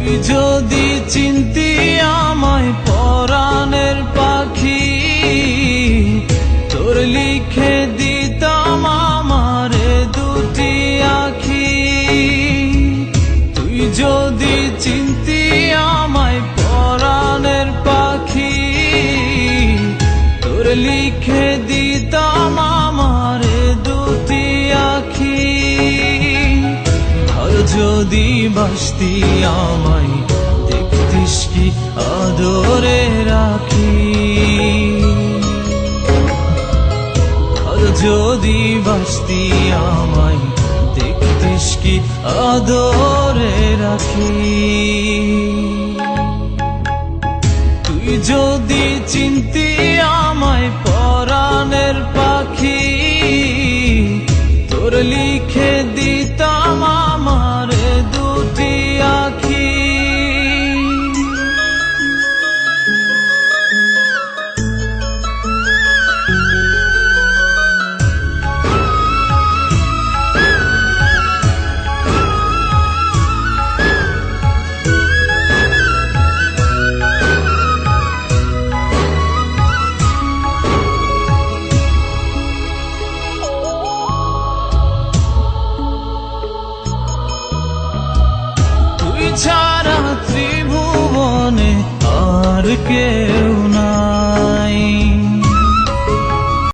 তুই যদি চিনতি আমায় পরাণের পাখি, তোর লিখে দিতাম আমারে দুটি আখি। তুই যদি চিনতি আমায় পরাণের পাখি, তোর লিখে দিতাম আমারে দুটি আখি। আর যদি বাসতি আমায় দেখতিস কি আদরে রাখি, আর যদি বাসতি আমায় দেখতিস কি আদরে রাখি। তুই যদি চিনতি আমায় পরাণের পাখি, তোর লিখে দিতাম আমারে দুটি আখি। ছাড়া ত্রিভুবনে আর কেউ